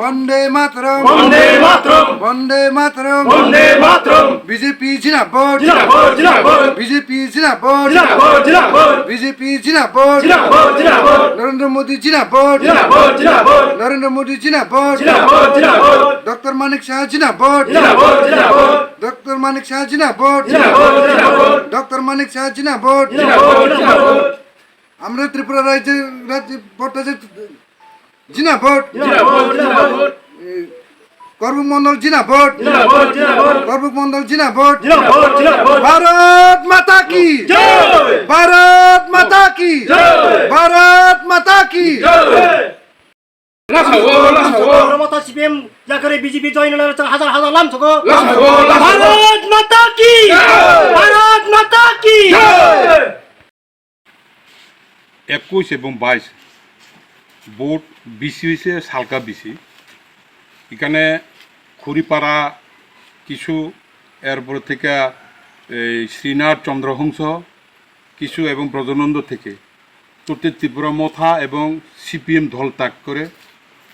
বন্দে মাতরম বন্দে মাতরম বন্দে মাতরম বন্দে মাতরম BJP জিন্দাবাদ জিন্দাবাদ জিন্দাবাদ বিজেপি জিন্দাবাদ জিন্দাবাদ জিন্দাবাদ বিজেপি জিন্দাবাদ জিন্দাবাদ জিন্দাবাদ নরেন্দ্র মোদি জিন্দাবাদ জিন্দাবাদ জিন্দাবাদ নরেন্দ্র মোদি জিন্দাবাদ জিন্দাবাদ জিন্দাবাদ ডক্টর মানিক শাহ জিন্দাবাদ জিন্দাবাদ জিন্দাবাদ ডক্টর মানিক শাহ জিন্দাবাদ জিন্দাবাদ জিন্দাবাদ ডক্টর মানিক শাহ জিন্দাবাদ জিন্দাবাদ জিন্দাবাদ আমরা ত্রিপুরা রাজ্য ভট্টাচার্য জিন্দাবাদ জিন্দাবাদ জিন্দাবাদ করবুক মন্ডল জিন্দাবাদ জিন্দাবাদ জিন্দাবাদ করবুক মন্ডল জিন্দাবাদ জিন্দাবাদ জিন্দাবাদ ভারত মাতা কি জয় ভারত মাতা কি জয় ভারত মাতা কি জয় মতো সিপিএম যা করে বিজেপি জয়েন হাজার হাজার লাম থাকো ভারত ভারত মাতা কি ভারত মাতা কি 21 এবং 22 ভোট বেশি হয়েছে সালকা বেশি এখানে খুরিপাড়া কিছু এরপর থেকে এই শ্রীনাথ চন্দ্রহংস কিছু এবং ব্রজনন্দ থেকে তোতে ত্রিপুরা মথা এবং সিপিএম দল ত্যাগ করে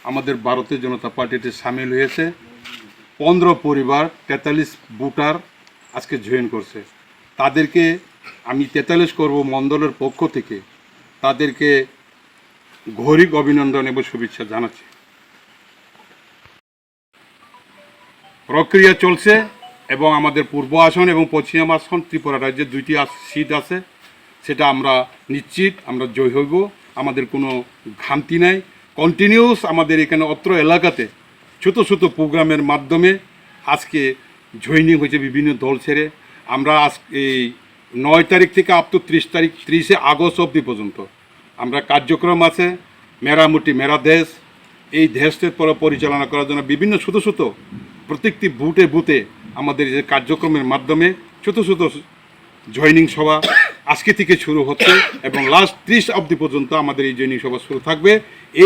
আমাদের ভারতীয় জনতা পার্টিতে সামিল হয়েছে 15 পরিবার 43 ভোটার আজকে জয়েন করছে তাদেরকে আমি 43 করব মণ্ডলের পক্ষ থেকে তাদেরকে ঘরিক অভিনন্দন এবং শুভেচ্ছা জানাচ্ছি প্রক্রিয়া চলছে এবং আমাদের পূর্ব আসন এবং পশ্চিম আসন ত্রিপুরা রাজ্যে 2টি সিট আছে সেটা আমরা নিশ্চিত আমরা জয় হইব আমাদের কোনো ঘামতি নাই কন্টিনিউস আমাদের এখানে অত্র এলাকাতে ছোট ছোট প্রোগ্রামের মাধ্যমে আজকে জয়নিং হয়েছে বিভিন্ন দল ছেড়ে আমরা আজ এই 9 তারিখ থেকে আপ টু 30 তারিখ 30 আগস্ট অবধি পর্যন্ত আমরা কার্যক্রম আছে মেরামুটি মেরা দেশ এই দেশকে পরিচালনা করার জন্য বিভিন্ন ছোট ছোট প্রত্যেকটি বুথে বুথে আমাদের যে কার্যক্রমের মাধ্যমে ছোট ছোট জয়নিং সভা আজকে থেকে শুরু হচ্ছে এবং লাস্ট 30 অবধি পর্যন্ত আমাদের এই জয়নিং সভা শুরু থাকবে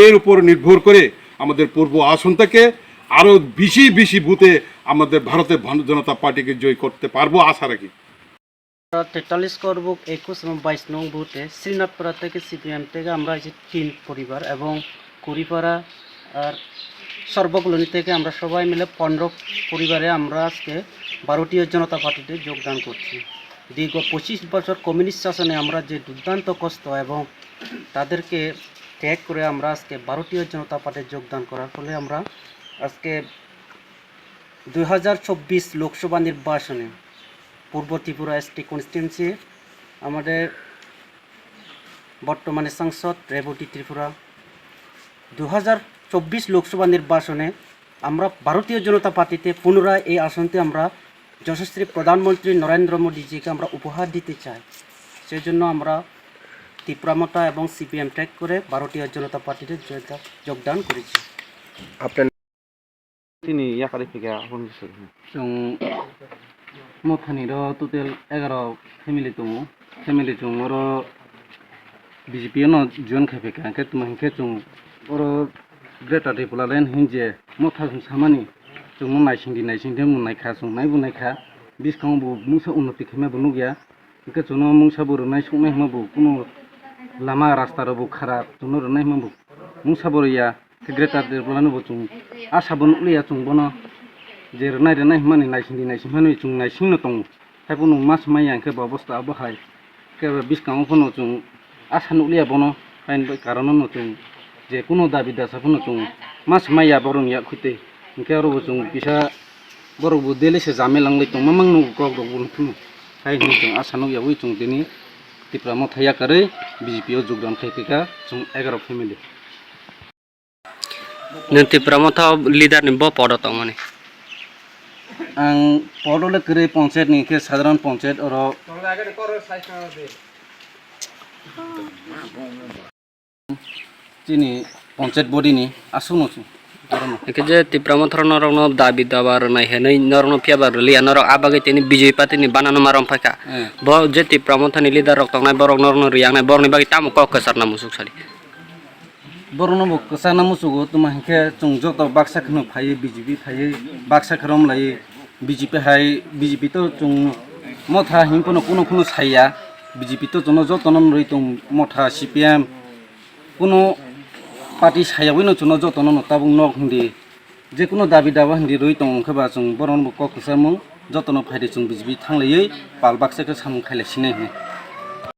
এর উপর নির্ভর করে আমাদের পূর্ব আসন থেকে আরও বেশি বেশি বুথে আমাদের ভারতের জনতা পার্টিকে জয় করতে পারবো আশা রাখি 43 করবুক 21 এবং 22 নং বুথে শ্রীনাথপাড়া থেকে সিপিএম থেকে আমরা যে 3 পরিবার এবং কুড়িপাড়া আর সর্বকলোনি থেকে আমরা সবাই মিলে 15 পরিবারে আমরা আজকে ভারতীয় জনতা পার্টিতে যোগদান করছি দীর্ঘ 25 বছর কমিউনিস্ট শাসনে আমরা যে দুর্দান্ত কষ্ট এবং তাদেরকে ত্যাগ করে আমরা আজকে ভারতীয় জনতা পার্টিতে যোগদান করার ফলে আমরা আজকে 2024 লোকসভা নির্বাচনে পূর্ব ত্রিপুরা এসটি কনস্টিটুয়েন্সি আমাদের বর্তমানে সাংসদ রেবতী ত্রিপুরা 2024 লোকসভা নির্বাচনে আমরা ভারতীয় জনতা পার্টিতে পুনরায় এই আসনটি আমরা যশস্বী প্রধানমন্ত্রী নরেন্দ্র মোদীজিকে আমরা উপহার দিতে চাই সেই জন্য আমরা ত্রিপুরা মতা এবং সিপিএম ট্যাগ করে ভারতীয় জনতা পার্টিতে যোগদান করেছি আপনার তিনি ইয়াকারি থেকে আপন जों मथानि टोटेल 11 फेमिलि दङ फेमिलि जों आरो बिजेपि न जन खाफेका के तुम के जों आरो ग्रेटा डेभलपमेन्ट हिंजे मथा जों सामानि जों नायसिंदे मुनायखा जों नायबुनायखा बिसखांबो मुसा उन्नति खेमाबो नुगिया के जों मुसा बरनाय संनाय हमबो कुनु लामा रास्ता रबो खाराब जों रनाय हमबो मुसा बरिया के ग्रेटा डेभलपमेन्ट जों आसाबो नुलिया जों बनो जे नायनाय माने नायसिंनो जों नायसिंनो दं खायबो मास माइया के अबस्था बहाय के बिसखांबो फनो जों आसा नुलिया बनो फाइन कारननो जों जे कुनु दाबि दासाफोरनो जों मास माइया बरंनिया खुते इनके आरो जों बिसा बरबो देलेसे जामेलांलै दं मामांनो गगबो थुनु फाय जों आसा नुया बै जों दिनै टिप्रा मथाया करे बिजेपि जोगदान खायफेका जों 11 फेमिलि नों टिप्रा मथा लिडार नि ब पद त माने आं पदले करे पंचायत नि के साधारण पंचायत और तिनी पंचायत बडी नि आसुनो छु के जे टिप्रा मथर नरन दाबि दाबार नाय हे नै नरन फियाबार लिया नर आबागे तिनी बिजेपि पार्टी नि बानानो मारम फाका ब जे टिप्रा मथनि लिडार रक तंनाय बरक नरन रियां नाय बरनि बागि तामु क कसरना मुसुक सारि बरनो कसरना मुसुगो तुम के जों जत बाक्सा खनो फायो बिजेपि फायो बाक्सा खरम लायो बिजेपि तो जों मथा हिंपनो कुनु साया बिजेपि तो जों जतन रई तुम मथा सीपीएम कुनु पार्टी सायावैनो जों जतन नताबुं नक हिंदी যে কোনো দাবি দাবা হিন্দি রই তংखोबा जों बरन क'क्राझार मुं जतन फायदे जों बिजिबि थांलायै पाल बाक्साखौ सामु खायले सिनाय हो